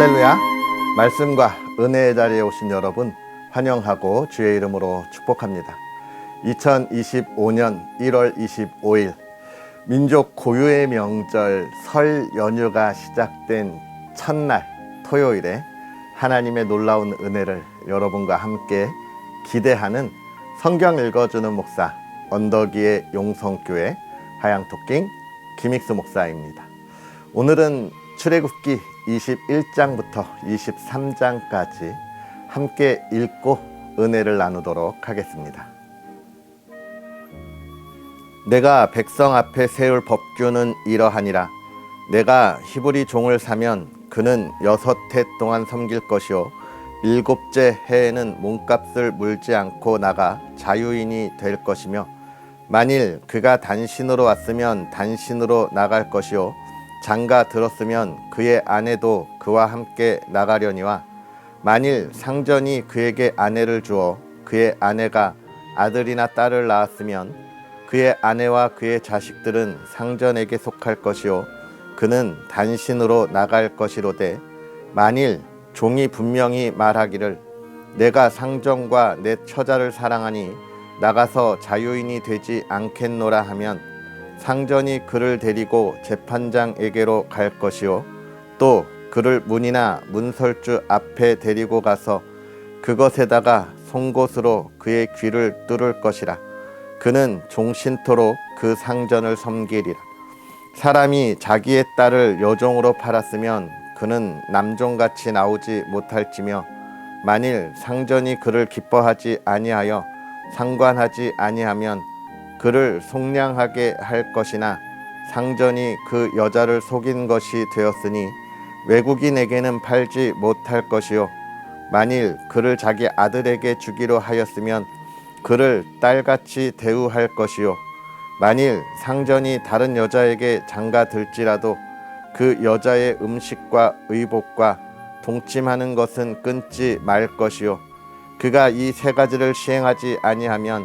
할렐루야. 말씀과 은혜의 자리에 오신 여러분 환영하고 주의 이름으로 축복합니다. 2025년 1월 25일 민족 고유의 명절 설 연휴가 시작된 첫날 토요일에 하나님의 놀라운 은혜를 여러분과 함께 기대하는 성경 읽어주는 목사 언덕위의 용성교회 하양토킹 김익수 목사입니다. 오늘은 출애굽기 21장부터 23장까지 함께 읽고 은혜를 나누도록 하겠습니다. 내가 백성 앞에 세울 법규는 이러하니라. 내가 히브리 종을 사면 그는 6해 동안 섬길 것이요 7째 해에는 몸값을 물지 않고 나가 자유인이 될 것이며, 만일 그가 단신으로 왔으면 단신으로 나갈 것이요 장가 들었으면 그의 아내도 그와 함께 나가려니와, 만일 상전이 그에게 아내를 주어 그의 아내가 아들이나 딸을 낳았으면 그의 아내와 그의 자식들은 상전에게 속할 것이요 그는 단신으로 나갈 것이로되, 만일 종이 분명히 말하기를 내가 상전과 내 처자를 사랑하니 나가서 자유인이 되지 않겠노라 하면 상전이 그를 데리고 재판장에게로 갈 것이요 또 그를 문이나 문설주 앞에 데리고 가서 그것에다가 송곳으로 그의 귀를 뚫을 것이라. 그는 종신토록 그 상전을 섬기리라. 사람이 자기의 딸을 여종으로 팔았으면 그는 남종같이 나오지 못할지며, 만일 상전이 그를 기뻐하지 아니하여 상관하지 아니하면 그를 속량하게 할 것이나, 상전이 그 여자를 속인 것이 되었으니 외국인에게는 팔지 못할 것이요 만일 그를 자기 아들에게 주기로 하였으면 그를 딸같이 대우할 것이요 만일 상전이 다른 여자에게 장가들지라도 그 여자의 음식과 의복과 동침하는 것은 끊지 말 것이요 그가 이 3가지를 시행하지 아니하면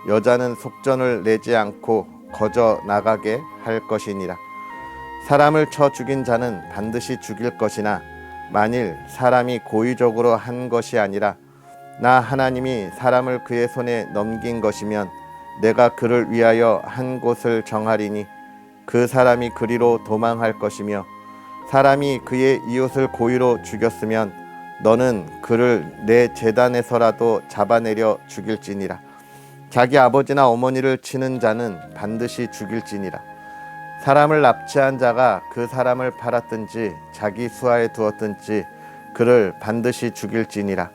여자는 속전을 내지 않고 거저 나가게 할 것이니라. 사람을 쳐 죽인 자는 반드시 죽일 것이나, 만일 사람이 고의적으로 한 것이 아니라 나 하나님이 사람을 그의 손에 넘긴 것이면 내가 그를 위하여 한 곳을 정하리니 그 사람이 그리로 도망할 것이며, 사람이 그의 이웃을 고의로 죽였으면 너는 그를 내 제단에서라도 잡아내려 죽일지니라. 자기 아버지나 어머니를 치는 자는 반드시 죽일지니라. 사람을 납치한 자가 그 사람을 팔았든지 자기 수하에 두었든지 그를 반드시 죽일지니라.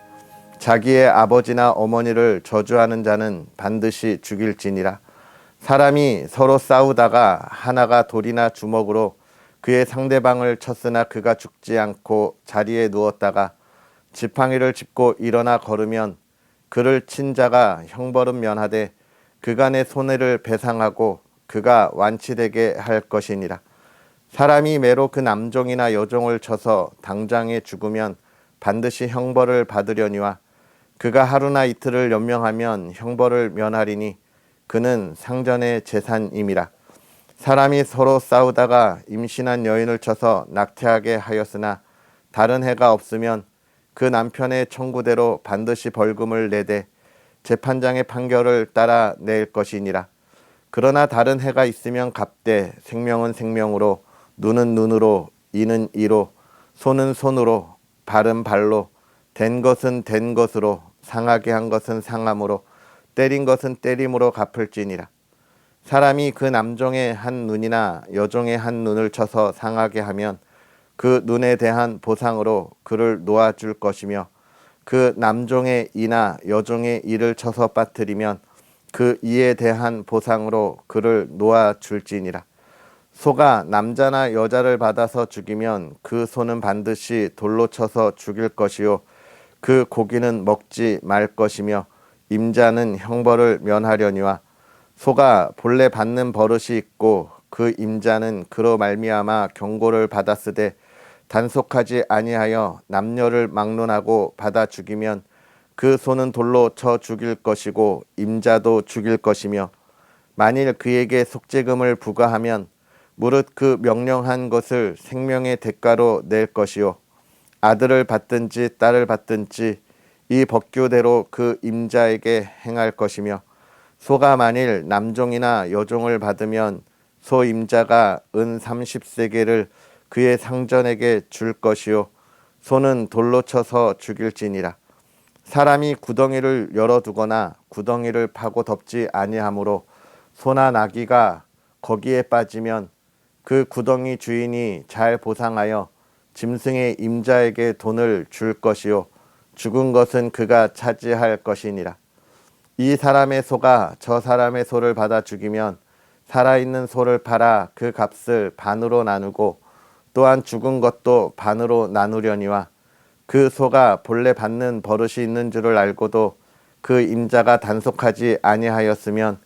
자기의 아버지나 어머니를 저주하는 자는 반드시 죽일지니라. 사람이 서로 싸우다가 하나가 돌이나 주먹으로 그의 상대방을 쳤으나 그가 죽지 않고 자리에 누웠다가 지팡이를 짚고 일어나 걸으면 그를 친 자가 형벌은 면하되 그간의 손해를 배상하고 그가 완치되게 할 것이니라. 사람이 매로 그 남종이나 여종을 쳐서 당장에 죽으면 반드시 형벌을 받으려니와, 그가 하루나 이틀을 연명하면 형벌을 면하리니 그는 상전의 재산임이라. 사람이 서로 싸우다가 임신한 여인을 쳐서 낙태하게 하였으나 다른 해가 없으면 그 남편의 청구대로 반드시 벌금을 내되 재판장의 판결을 따라 낼 것이니라. 그러나 다른 해가 있으면 갚되 생명은 생명으로, 눈은 눈으로, 이는 이로, 손은 손으로, 발은 발로, 된 것은 된 것으로, 상하게 한 것은 상함으로, 때린 것은 때림으로 갚을지니라. 사람이 그 남종의 한 눈이나 여종의 한 눈을 쳐서 상하게 하면 그 눈에 대한 보상으로 그를 놓아줄 것이며, 그 남종의 이나 여종의 이를 쳐서 빠뜨리면 그 이에 대한 보상으로 그를 놓아줄지니라. 소가 남자나 여자를 받아서 죽이면 그 소는 반드시 돌로 쳐서 죽일 것이요 그 고기는 먹지 말 것이며, 임자는 형벌을 면하려니와, 소가 본래 받는 버릇이 있고 그 임자는 그로 말미암아 경고를 받았으되 단속하지 아니하여 남녀를 막론하고 받아 죽이면 그 소는 돌로 쳐 죽일 것이고 임자도 죽일 것이며, 만일 그에게 속죄금을 부과하면 무릇 그 명령한 것을 생명의 대가로 낼 것이요 아들을 받든지 딸을 받든지 이 법규대로 그 임자에게 행할 것이며 소가 만일 남종이나 여종을 받으면 소 임자가 은 30세겔을 그의 상전에게 줄 것이요 소는 돌로 쳐서 죽일지니라. 사람이 구덩이를 열어두거나 구덩이를 파고 덮지 아니하므로 소나 나귀가 거기에 빠지면 그 구덩이 주인이 잘 보상하여 짐승의 임자에게 돈을 줄 것이요 죽은 것은 그가 차지할 것이니라. 이 사람의 소가 저 사람의 소를 받아 죽이면 살아있는 소를 팔아 그 값을 반으로 나누고 또한 죽은 것도 반으로 나누려니와 그 소가 본래 받는 버릇이 있는 줄을 알고도 그 임자가 단속하지 아니하였으면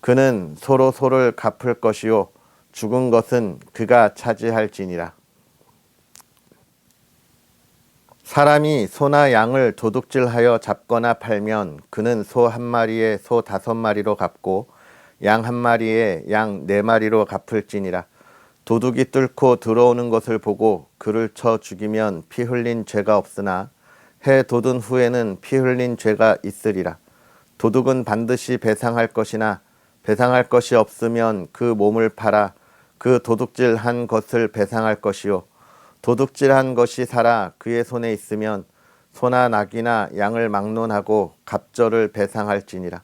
그는 소로 소를 갚을 것이요 죽은 것은 그가 차지할지니라. 사람이 소나 양을 도둑질하여 잡거나 팔면 그는 소 한 마리에 소 5마리로 갚고 양 한 마리에 양 4마리로 갚을지니라. 도둑이 뚫고 들어오는 것을 보고 그를 쳐 죽이면 피 흘린 죄가 없으나 해 돋은 후에는 피 흘린 죄가 있으리라. 도둑은 반드시 배상할 것이나 배상할 것이 없으면 그 몸을 팔아 그 도둑질한 것을 배상할 것이요 도둑질한 것이 살아 그의 손에 있으면 소나 나귀나 양을 막론하고 갑절을 배상할지니라.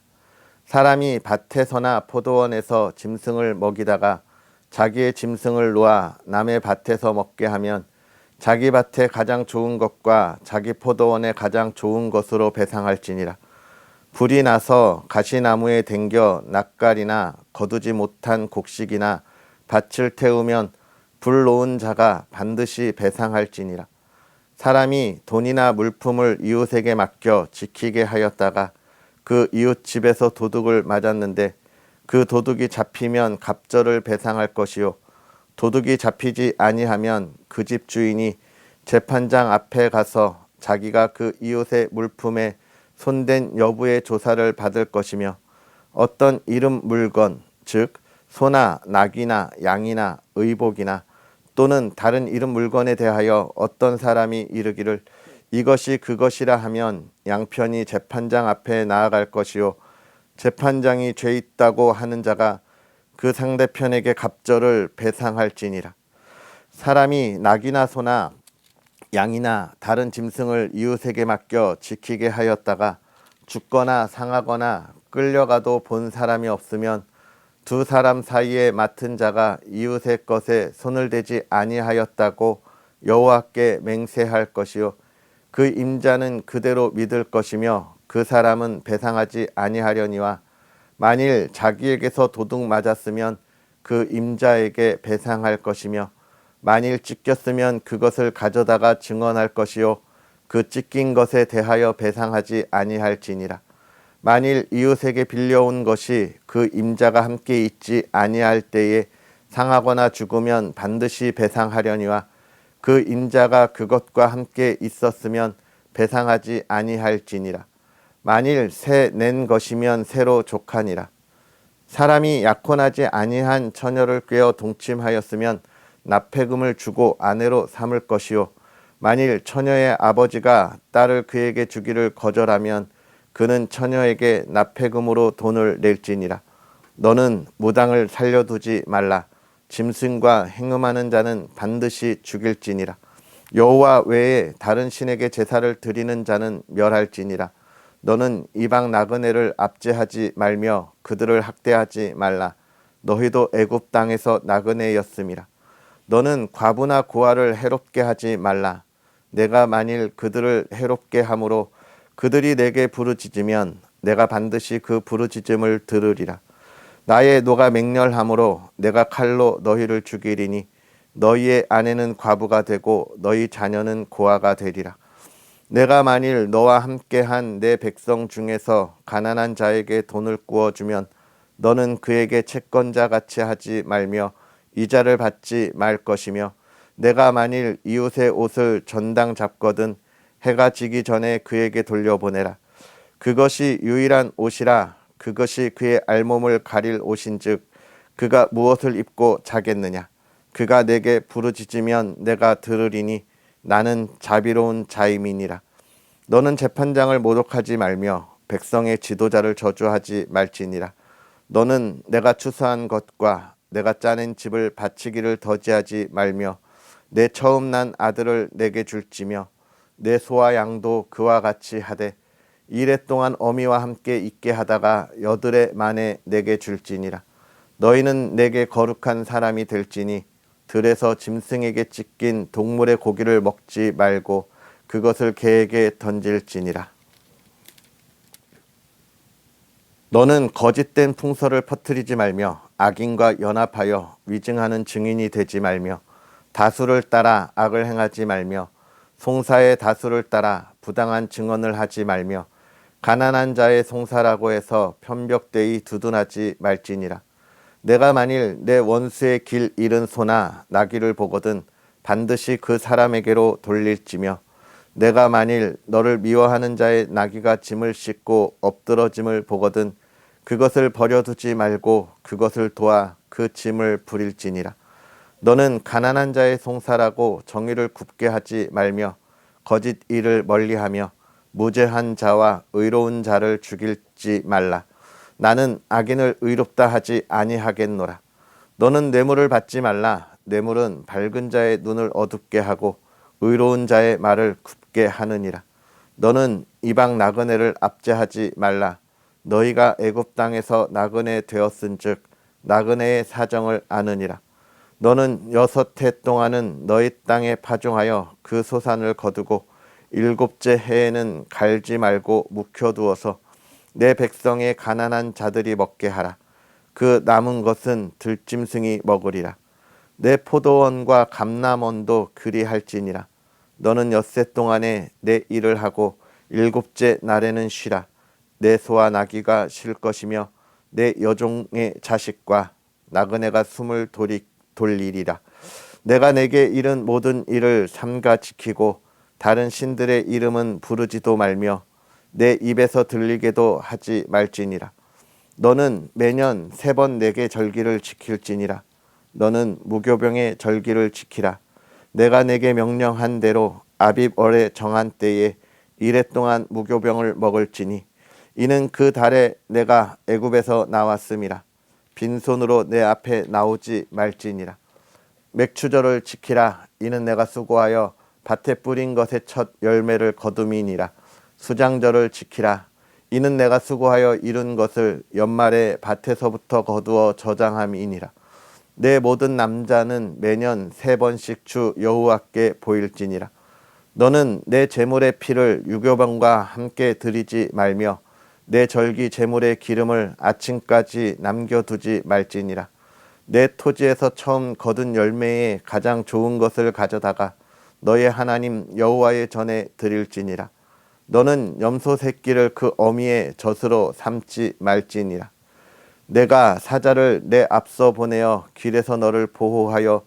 사람이 밭에서나 포도원에서 짐승을 먹이다가 자기의 짐승을 놓아 남의 밭에서 먹게 하면 자기 밭에 가장 좋은 것과 자기 포도원에 가장 좋은 것으로 배상할지니라. 불이 나서 가시나무에 댕겨 낯갈이나 거두지 못한 곡식이나 밭을 태우면 불 놓은 자가 반드시 배상할지니라. 사람이 돈이나 물품을 이웃에게 맡겨 지키게 하였다가 그 이웃 집에서 도둑을 맞았는데 그 도둑이 잡히면 갑절을 배상할 것이요 도둑이 잡히지 아니하면 그 집 주인이 재판장 앞에 가서 자기가 그 이웃의 물품에 손댄 여부의 조사를 받을 것이며 어떤 이름 물건 즉 소나 나귀나 양이나 의복이나 또는 다른 이름 물건에 대하여 어떤 사람이 이르기를 이것이 그것이라 하면 양편이 재판장 앞에 나아갈 것이요 재판장이 죄 있다고 하는 자가 그 상대편에게 갑절을 배상할지니라. 사람이 낙이나 소나 양이나 다른 짐승을 이웃에게 맡겨 지키게 하였다가 죽거나 상하거나 끌려가도 본 사람이 없으면 두 사람 사이에 맡은 자가 이웃의 것에 손을 대지 아니하였다고 여호와께 맹세할 것이요 그 임자는 그대로 믿을 것이며 그 사람은 배상하지 아니하려니와 만일 자기에게서 도둑 맞았으면 그 임자에게 배상할 것이며 만일 찢겼으면 그것을 가져다가 증언할 것이요 그 찢긴 것에 대하여 배상하지 아니할지니라. 만일 이웃에게 빌려온 것이 그 임자가 함께 있지 아니할 때에 상하거나 죽으면 반드시 배상하려니와 그 임자가 그것과 함께 있었으면 배상하지 아니할지니라. 만일 새 낸 것이면 새로 족하니라. 사람이 약혼하지 아니한 처녀를 꾀어 동침하였으면 납폐금을 주고 아내로 삼을 것이요 만일 처녀의 아버지가 딸을 그에게 주기를 거절하면 그는 처녀에게 납폐금으로 돈을 낼지니라. 너는 무당을 살려두지 말라. 짐승과 행음하는 자는 반드시 죽일지니라. 여호와 외에 다른 신에게 제사를 드리는 자는 멸할지니라. 너는 이방 나그네를 압제하지 말며 그들을 학대하지 말라. 너희도 애굽 땅에서 나그네였음이라. 너는 과부나 고아를 해롭게 하지 말라. 내가 만일 그들을 해롭게 함으로 그들이 내게 부르짖으면 내가 반드시 그 부르짖음을 들으리라. 나의 노가 맹렬함으로 내가 칼로 너희를 죽이리니 너희의 아내는 과부가 되고 너희 자녀는 고아가 되리라. 내가 만일 너와 함께한 내 백성 중에서 가난한 자에게 돈을 구워주면 너는 그에게 채권자 같이 하지 말며 이자를 받지 말 것이며 내가 만일 이웃의 옷을 전당 잡거든 해가 지기 전에 그에게 돌려보내라. 그것이 유일한 옷이라. 그것이 그의 알몸을 가릴 옷인즉 그가 무엇을 입고 자겠느냐. 그가 내게 부르짖으면 내가 들으리니 나는 자비로운 자임이니라. 너는 재판장을 모독하지 말며 백성의 지도자를 저주하지 말지니라. 너는 내가 추수한 것과 내가 짜낸 집을 바치기를 더지하지 말며 내 처음 난 아들을 내게 줄지며 내 소와 양도 그와 같이 하되 이래 동안 어미와 함께 있게 하다가 여드레 만에 내게 줄지니라. 너희는 내게 거룩한 사람이 될지니 들에서 짐승에게 찢긴 동물의 고기를 먹지 말고 그것을 개에게 던질지니라. 너는 거짓된 풍설을 퍼뜨리지 말며 악인과 연합하여 위증하는 증인이 되지 말며 다수를 따라 악을 행하지 말며 송사의 다수를 따라 부당한 증언을 하지 말며 가난한 자의 송사라고 해서 편벽되이 두둔하지 말지니라. 내가 만일 내 원수의 길 잃은 소나 나귀를 보거든 반드시 그 사람에게로 돌릴지며 내가 만일 너를 미워하는 자의 나귀가 짐을 싣고 엎드러짐을 보거든 그것을 버려두지 말고 그것을 도와 그 짐을 부릴지니라. 너는 가난한 자의 송사라고 정의를 굽게 하지 말며 거짓 일을 멀리하며 무죄한 자와 의로운 자를 죽일지 말라. 나는 악인을 의롭다 하지 아니하겠노라. 너는 뇌물을 받지 말라. 뇌물은 밝은 자의 눈을 어둡게 하고 의로운 자의 말을 굽게 하느니라. 너는 이방 나그네를 압제하지 말라. 너희가 애굽 땅에서 나그네 되었은즉 나그네의 사정을 아느니라. 너는 6해 동안은 너희 땅에 파종하여 그 소산을 거두고 7째 해에는 갈지 말고 묵혀두어서 내 백성의 가난한 자들이 먹게 하라. 그 남은 것은 들짐승이 먹으리라. 내 포도원과 감람원도 그리할지니라. 너는 6해 동안에 내 일을 하고 7째 날에는 쉬라. 내 소와 나귀가 쉴 것이며 내 여종의 자식과 나그네가 숨을 돌리리라. 내가 내게 이른 모든 일을 삼가 지키고 다른 신들의 이름은 부르지도 말며 내 입에서 들리게도 하지 말지니라. 너는 매년 3번 내게 절기를 지킬지니라. 너는 무교병의 절기를 지키라. 내가 내게 명령한 대로 아빕월에 정한 때에 이래 동안 무교병을 먹을지니 이는 그 달에 내가 애굽에서 나왔음이라. 빈손으로 내 앞에 나오지 말지니라. 맥추절을 지키라. 이는 내가 수고하여 밭에 뿌린 것의 첫 열매를 거둠이니라. 수장절을 지키라. 이는 내가 수고하여 이룬 것을 연말에 밭에서부터 거두어 저장함이니라. 내 모든 남자는 매년 3번씩 주 여호와께 보일지니라. 너는 내 제물의 피를 유교병과 함께 드리지 말며 내 절기 제물의 기름을 아침까지 남겨두지 말지니라. 내 토지에서 처음 거둔 열매에 가장 좋은 것을 가져다가 너의 하나님 여호와의 전에 드릴지니라. 너는 염소 새끼를 그 어미의 젖으로 삼지 말지니라. 내가 사자를 내 앞서 보내어 길에서 너를 보호하여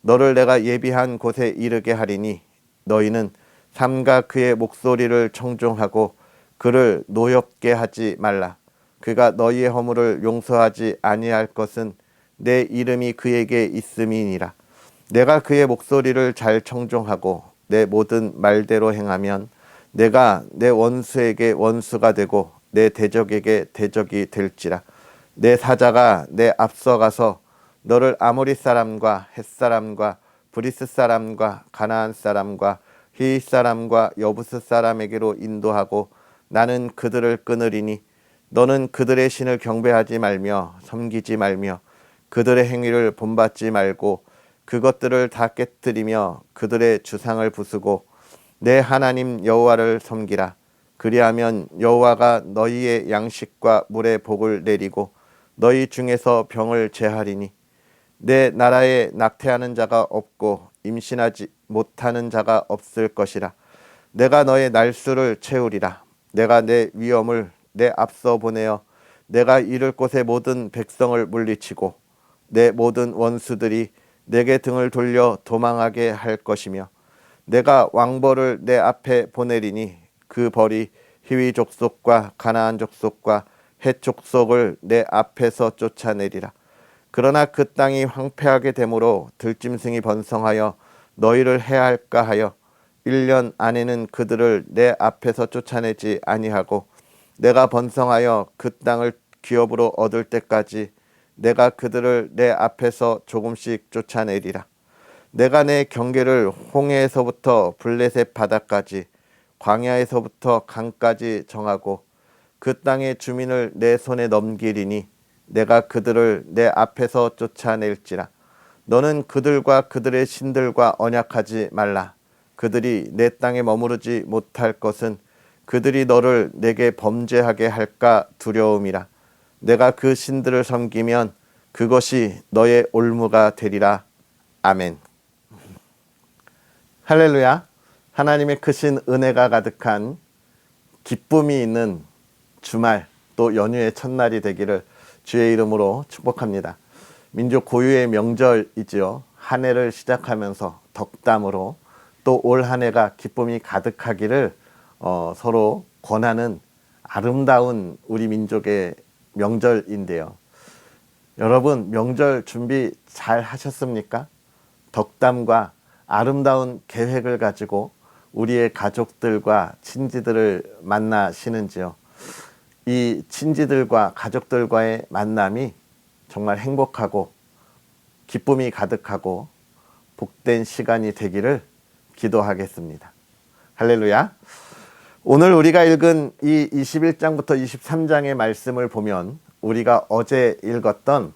너를 내가 예비한 곳에 이르게 하리니 너희는 삼가 그의 목소리를 청종하고 그를 노엽게 하지 말라. 그가 너희의 허물을 용서하지 아니할 것은 내 이름이 그에게 있음이니라. 내가 그의 목소리를 잘 청종하고 내 모든 말대로 행하면 내가 내 원수에게 원수가 되고 내 대적에게 대적이 될지라. 내 사자가 내 앞서가서 너를 아모리 사람과 헷 사람과 브리스 사람과 가나안 사람과 히윗 사람과 여부스 사람에게로 인도하고 나는 그들을 끊으리니 너는 그들의 신을 경배하지 말며 섬기지 말며 그들의 행위를 본받지 말고 그것들을 다 깨뜨리며 그들의 주상을 부수고 내 하나님 여호와를 섬기라. 그리하면 여호와가 너희의 양식과 물의 복을 내리고 너희 중에서 병을 제하리니 내 나라에 낙태하는 자가 없고 임신하지 못하는 자가 없을 것이라. 내가 너의 날수를 채우리라. 내가 내 위엄을 내 앞서 보내어 내가 이를 곳의 모든 백성을 물리치고 내 모든 원수들이 내게 등을 돌려 도망하게 할 것이며 내가 왕벌을 내 앞에 보내리니 그 벌이 히위 족속과 가나안 족속과 헷 족속을 내 앞에서 쫓아내리라. 그러나 그 땅이 황폐하게 되므로 들짐승이 번성하여 너희를 해할까 하여 1년 안에는 그들을 내 앞에서 쫓아내지 아니하고 내가 번성하여 그 땅을 기업으로 얻을 때까지 내가 그들을 내 앞에서 조금씩 쫓아내리라. 내가 내 경계를 홍해에서부터 블레셋 바다까지 광야에서부터 강까지 정하고 그 땅의 주민을 내 손에 넘기리니 내가 그들을 내 앞에서 쫓아낼지라. 너는 그들과 그들의 신들과 언약하지 말라. 그들이 내 땅에 머무르지 못할 것은 그들이 너를 내게 범죄하게 할까 두려움이라. 내가 그 신들을 섬기면 그것이 너의 올무가 되리라. 아멘. 할렐루야. 하나님의 크신 은혜가 가득한 기쁨이 있는 주말 또 연휴의 첫날이 되기를 주의 이름으로 축복합니다. 민족 고유의 명절이지요. 한 해를 시작하면서 덕담으로 또 올 한 해가 기쁨이 가득하기를 서로 권하는 아름다운 우리 민족의 명절인데요. 여러분 명절 준비 잘 하셨습니까? 덕담과 아름다운 계획을 가지고 우리의 가족들과 친지들을 만나시는지요? 이 친지들과 가족들과의 만남이 정말 행복하고 기쁨이 가득하고 복된 시간이 되기를 기도하겠습니다. 할렐루야. 오늘 우리가 읽은 이 21장부터 23장의 말씀을 보면 우리가 어제 읽었던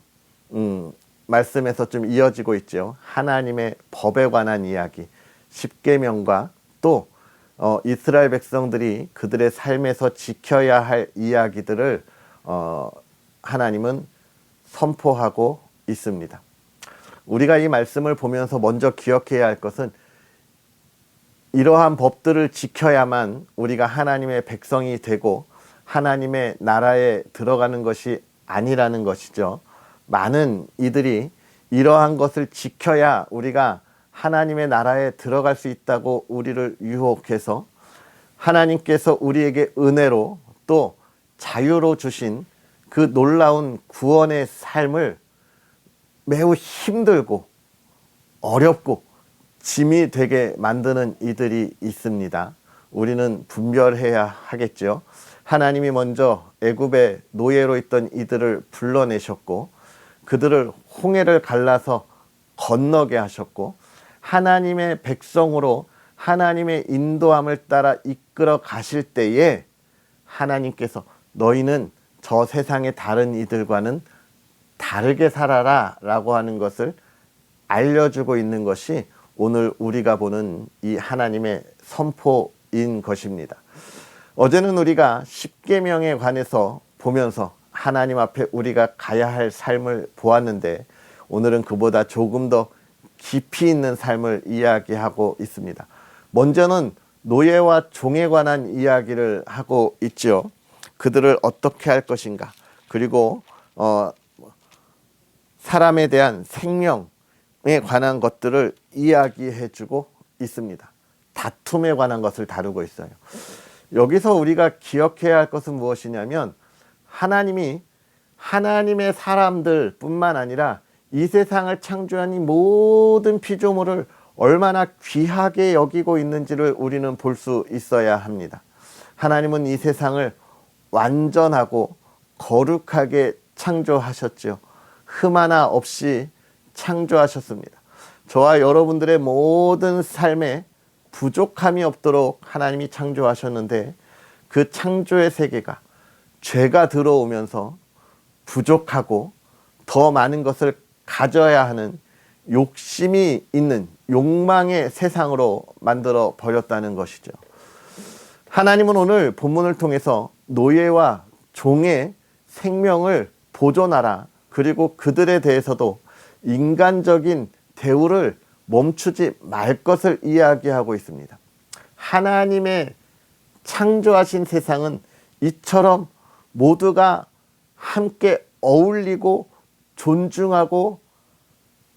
말씀에서 좀 이어지고 있죠. 하나님의 법에 관한 이야기, 십계명과 또 이스라엘 백성들이 그들의 삶에서 지켜야 할 이야기들을 하나님은 선포하고 있습니다. 우리가 이 말씀을 보면서 먼저 기억해야 할 것은 이러한 법들을 지켜야만 우리가 하나님의 백성이 되고 하나님의 나라에 들어가는 것이 아니라는 것이죠. 많은 이들이 이러한 것을 지켜야 우리가 하나님의 나라에 들어갈 수 있다고 우리를 유혹해서 하나님께서 우리에게 은혜로 또 자유로 주신 그 놀라운 구원의 삶을 매우 힘들고 어렵고 짐이 되게 만드는 이들이 있습니다. 우리는 분별해야 하겠죠. 하나님이 먼저 애굽의 노예로 있던 이들을 불러내셨고 그들을 홍해를 갈라서 건너게 하셨고 하나님의 백성으로 하나님의 인도함을 따라 이끌어 가실 때에 하나님께서 너희는 저 세상의 다른 이들과는 다르게 살아라 라고 하는 것을 알려주고 있는 것이 오늘 우리가 보는 이 하나님의 선포인 것입니다. 어제는 우리가 십계명에 관해서 보면서 하나님 앞에 우리가 가야 할 삶을 보았는데 오늘은 그보다 조금 더 깊이 있는 삶을 이야기하고 있습니다. 먼저는 노예와 종에 관한 이야기를 하고 있죠. 그들을 어떻게 할 것인가, 그리고 사람에 대한 생명에 관한 것들을 이야기해주고 있습니다. 다툼에 관한 것을 다루고 있어요. 여기서 우리가 기억해야 할 것은 무엇이냐면 하나님이 하나님의 사람들 뿐만 아니라 이 세상을 창조한 이 모든 피조물을 얼마나 귀하게 여기고 있는지를 우리는 볼 수 있어야 합니다. 하나님은 이 세상을 완전하고 거룩하게 창조하셨죠. 흠 하나 없이 창조하셨습니다. 저와 여러분들의 모든 삶에 부족함이 없도록 하나님이 창조하셨는데 그 창조의 세계가 죄가 들어오면서 부족하고 더 많은 것을 가져야 하는 욕심이 있는 욕망의 세상으로 만들어 버렸다는 것이죠. 하나님은 오늘 본문을 통해서 노예와 종의 생명을 보존하라, 그리고 그들에 대해서도 인간적인 대우를 멈추지 말 것을 이야기하고 있습니다. 하나님의 창조하신 세상은 이처럼 모두가 함께 어울리고 존중하고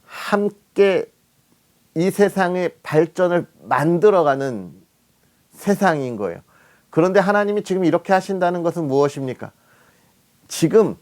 함께 이 세상의 발전을 만들어가는 세상인 거예요. 그런데 하나님이 지금 이렇게 하신다는 것은 무엇입니까? 지금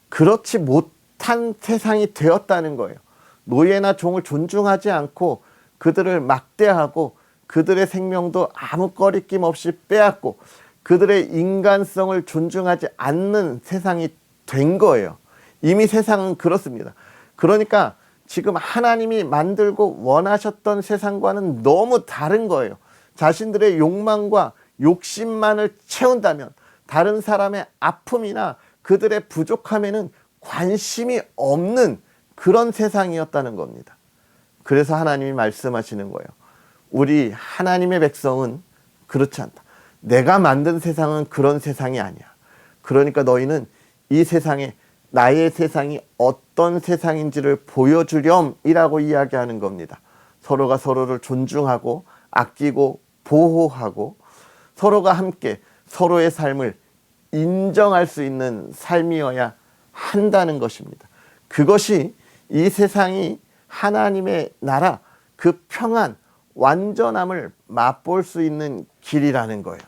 그렇지 못한 세상이 되었다는 거예요. 노예나 종을 존중하지 않고 그들을 막대하고 그들의 생명도 아무 꺼리낌 없이 빼앗고 그들의 인간성을 존중하지 않는 세상이 된 거예요. 이미 세상은 그렇습니다. 그러니까 지금 하나님이 만들고 원하셨던 세상과는 너무 다른 거예요. 자신들의 욕망과 욕심만을 채운다면 다른 사람의 아픔이나 그들의 부족함에는 관심이 없는 그런 세상이었다는 겁니다. 그래서 하나님이 말씀하시는 거예요. 우리 하나님의 백성은 그렇지 않다. 내가 만든 세상은 그런 세상이 아니야. 그러니까 너희는 이 세상에 나의 세상이 어떤 세상인지를 보여주렴이라고 이야기하는 겁니다. 서로가 서로를 존중하고 아끼고 보호하고 서로가 함께 서로의 삶을 인정할 수 있는 삶이어야 한다는 것입니다. 그것이 이 세상이 하나님의 나라, 그 평안, 완전함을 맛볼 수 있는 길이라는 거예요.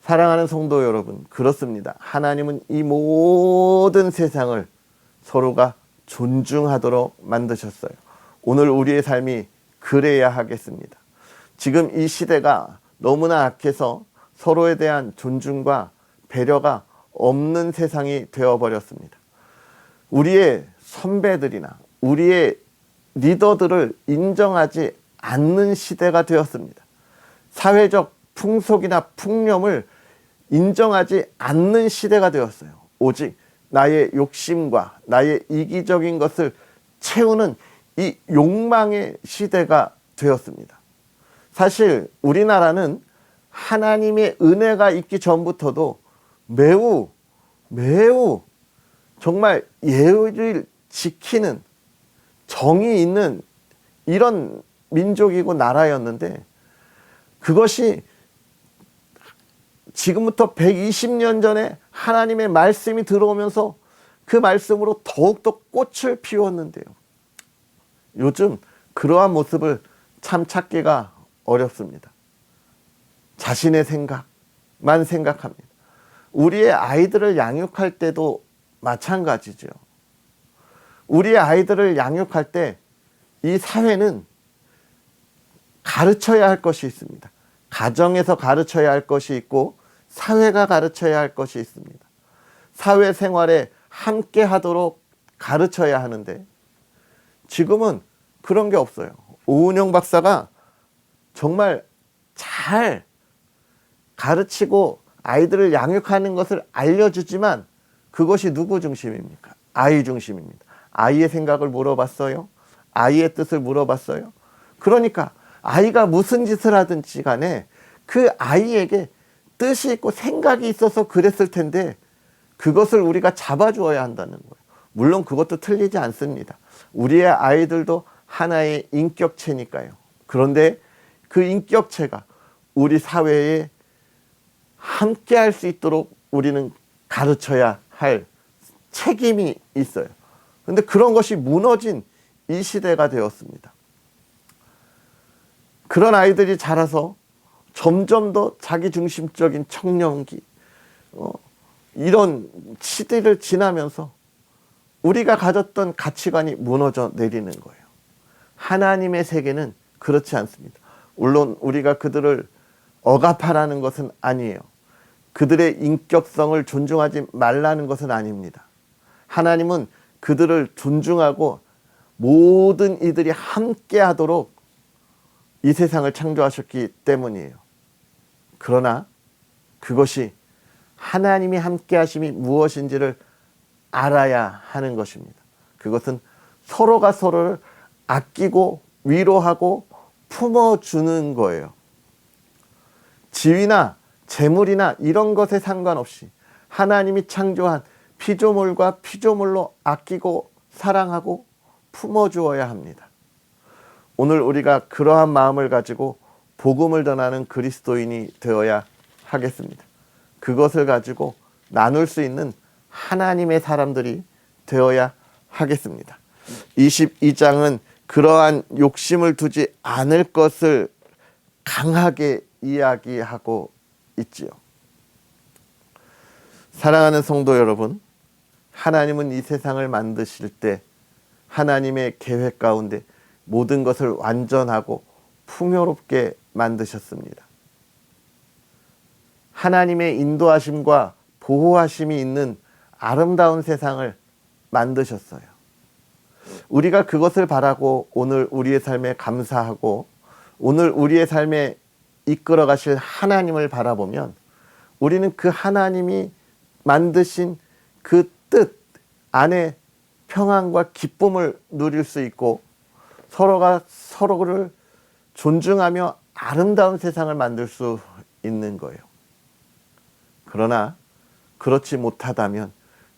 사랑하는 성도 여러분, 그렇습니다. 하나님은 이 모든 세상을 서로가 존중하도록 만드셨어요. 오늘 우리의 삶이 그래야 하겠습니다. 지금 이 시대가 너무나 악해서 서로에 대한 존중과 배려가 없는 세상이 되어버렸습니다. 우리의 선배들이나 우리의 리더들을 인정하지 않는 시대가 되었습니다. 사회적 풍속이나 풍념을 인정하지 않는 시대가 되었어요. 오직 나의 욕심과 나의 이기적인 것을 채우는 이 욕망의 시대가 되었습니다. 사실 우리나라는 하나님의 은혜가 있기 전부터도 매우 정말 예의를 지키는 정이 있는 이런 민족이고 나라였는데, 그것이 지금부터 120년 전에 하나님의 말씀이 들어오면서 그 말씀으로 더욱더 꽃을 피웠는데요. 요즘 그러한 모습을 참 찾기가 어렵습니다. 자신의 생각만 생각합니다. 우리의 아이들을 양육할 때도 마찬가지죠. 우리의 아이들을 양육할 때 이 사회는 가르쳐야 할 것이 있습니다. 가정에서 가르쳐야 할 것이 있고 사회가 가르쳐야 할 것이 있습니다. 사회생활에 함께 하도록 가르쳐야 하는데 지금은 그런 게 없어요. 오은영 박사가 정말 잘 가르치고 아이들을 양육하는 것을 알려주지만 그것이 누구 중심입니까? 아이 중심입니다. 아이의 생각을 물어봤어요? 아이의 뜻을 물어봤어요? 그러니까 아이가 무슨 짓을 하든지 간에 그 아이에게 뜻이 있고 생각이 있어서 그랬을 텐데 그것을 우리가 잡아주어야 한다는 거예요. 물론 그것도 틀리지 않습니다. 우리의 아이들도 하나의 인격체니까요. 그런데 그 인격체가 우리 사회에 함께 할 수 있도록 우리는 가르쳐야 할 책임이 있어요. 그런데 그런 것이 무너진 이 시대가 되었습니다. 그런 아이들이 자라서 점점 더 자기중심적인 청년기, 이런 시대를 지나면서 우리가 가졌던 가치관이 무너져 내리는 거예요. 하나님의 세계는 그렇지 않습니다. 물론 우리가 그들을 억압하라는 것은 아니에요. 그들의 인격성을 존중하지 말라는 것은 아닙니다. 하나님은 그들을 존중하고 모든 이들이 함께 하도록 이 세상을 창조하셨기 때문이에요. 그러나 그것이 하나님이 함께 하심이 무엇인지를 알아야 하는 것입니다. 그것은 서로가 서로를 아끼고 위로하고 품어주는 거예요. 지위나 재물이나 이런 것에 상관없이 하나님이 창조한 피조물과 피조물로 아끼고 사랑하고 품어주어야 합니다. 오늘 우리가 그러한 마음을 가지고 복음을 전하는 그리스도인이 되어야 하겠습니다. 그것을 가지고 나눌 수 있는 하나님의 사람들이 되어야 하겠습니다. 22장은 그러한 욕심을 두지 않을 것을 강하게 이야기하고 있지요. 사랑하는 성도 여러분, 하나님은 이 세상을 만드실 때 하나님의 계획 가운데 모든 것을 완전하고 풍요롭게 만드셨습니다. 하나님의 인도하심과 보호하심이 있는 아름다운 세상을 만드셨어요. 우리가 그것을 바라고 오늘 우리의 삶에 감사하고 오늘 우리의 삶에 이끌어 가실 하나님을 바라보면 우리는 그 하나님이 만드신 그 뜻 안에 평안과 기쁨을 누릴 수 있고 서로가 서로를 존중하며 아름다운 세상을 만들 수 있는 거예요. 그러나 그렇지 못하다면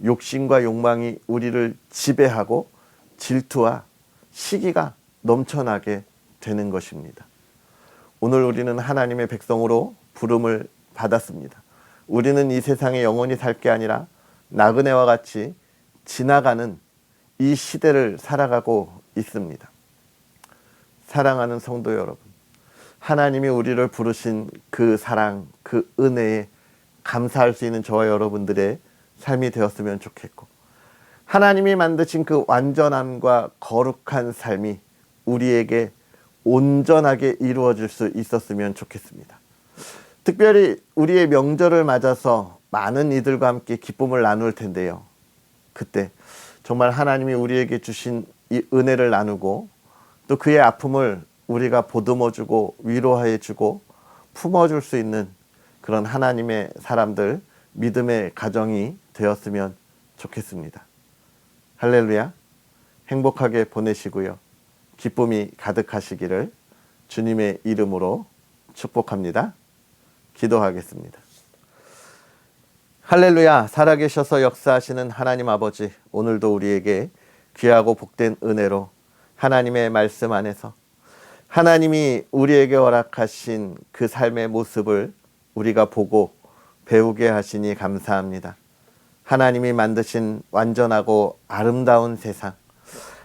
욕심과 욕망이 우리를 지배하고 질투와 시기가 넘쳐나게 되는 것입니다. 오늘 우리는 하나님의 백성으로 부름을 받았습니다. 우리는 이 세상에 영원히 살 게 아니라 나그네와 같이 지나가는 이 시대를 살아가고 있습니다. 사랑하는 성도 여러분, 하나님이 우리를 부르신 그 사랑, 그 은혜에 감사할 수 있는 저와 여러분들의 삶이 되었으면 좋겠고, 하나님이 만드신 그 완전함과 거룩한 삶이 우리에게 온전하게 이루어질 수 있었으면 좋겠습니다. 특별히 우리의 명절을 맞아서 많은 이들과 함께 기쁨을 나눌 텐데요. 그때 정말 하나님이 우리에게 주신 이 은혜를 나누고 또 그의 아픔을 우리가 보듬어주고 위로해주고 품어줄 수 있는 그런 하나님의 사람들, 믿음의 가정이 되었으면 좋겠습니다. 할렐루야. 행복하게 보내시고요. 기쁨이 가득하시기를 주님의 이름으로 축복합니다. 기도하겠습니다. 할렐루야. 살아계셔서 역사하시는 하나님 아버지, 오늘도 우리에게 귀하고 복된 은혜로 하나님의 말씀 안에서 하나님이 우리에게 허락하신 그 삶의 모습을 우리가 보고 배우게 하시니 감사합니다. 하나님이 만드신 완전하고 아름다운 세상,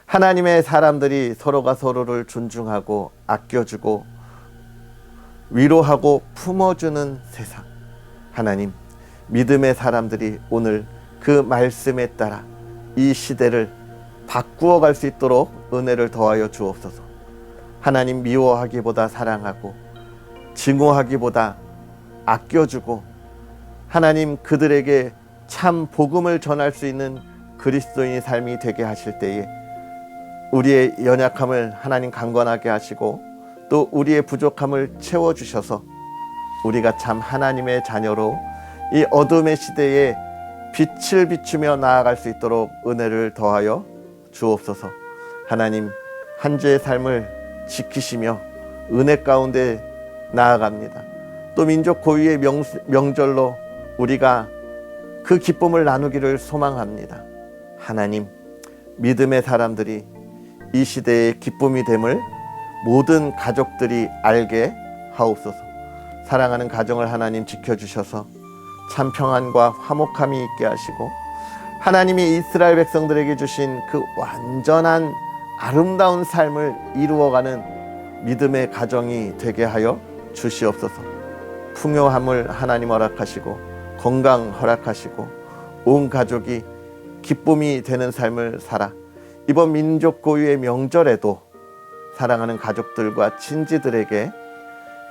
하나님의 사람들이 서로가 서로를 존중하고 아껴주고 위로하고 품어주는 세상, 하나님, 믿음의 사람들이 오늘 그 말씀에 따라 이 시대를 바꾸어 갈 수 있도록 은혜를 더하여 주옵소서. 하나님, 미워하기보다 사랑하고 증오하기보다 아껴주고 하나님, 그들에게 참 복음을 전할 수 있는 그리스도인의 삶이 되게 하실 때에 우리의 연약함을 하나님 강건하게 하시고 또 우리의 부족함을 채워주셔서 우리가 참 하나님의 자녀로 이 어둠의 시대에 빛을 비추며 나아갈 수 있도록 은혜를 더하여 주옵소서. 하나님, 한 주의 삶을 지키시며 은혜 가운데 나아갑니다. 또 민족 고유의 명절로 우리가 그 기쁨을 나누기를 소망합니다. 하나님, 믿음의 사람들이 이 시대의 기쁨이 됨을 모든 가족들이 알게 하옵소서. 사랑하는 가정을 하나님 지켜주셔서 참 평안과 화목함이 있게 하시고 하나님이 이스라엘 백성들에게 주신 그 완전한 아름다운 삶을 이루어가는 믿음의 가정이 되게 하여 주시옵소서. 풍요함을 하나님 허락하시고 건강 허락하시고 온 가족이 기쁨이 되는 삶을 살아 이번 민족 고유의 명절에도 사랑하는 가족들과 친지들에게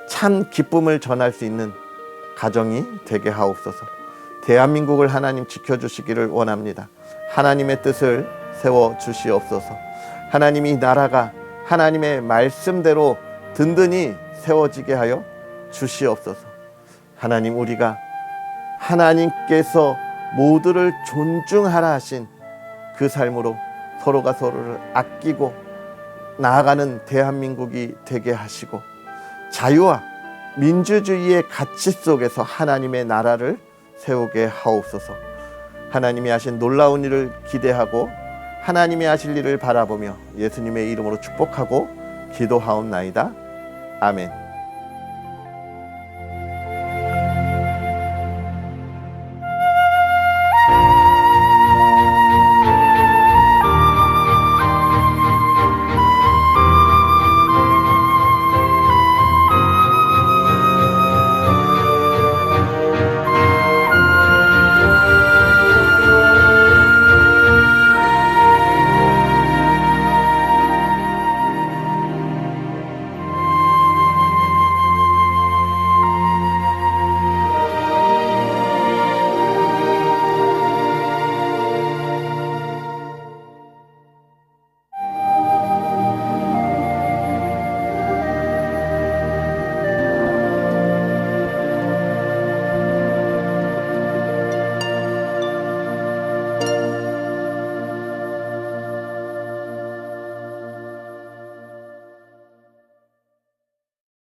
참 기쁨을 전할 수 있는 가정이 되게 하옵소서. 대한민국을 하나님 지켜주시기를 원합니다. 하나님의 뜻을 세워주시옵소서. 하나님, 이 나라가 하나님의 말씀대로 든든히 세워지게 하여 주시옵소서. 하나님, 우리가 하나님께서 모두를 존중하라 하신 그 삶으로 서로가 서로를 아끼고 나아가는 대한민국이 되게 하시고 자유와 민주주의의 가치 속에서 하나님의 나라를 세우게 하옵소서. 하나님이 하신 놀라운 일을 기대하고 하나님이 하실 일을 바라보며 예수님의 이름으로 축복하고 기도하옵나이다. 아멘.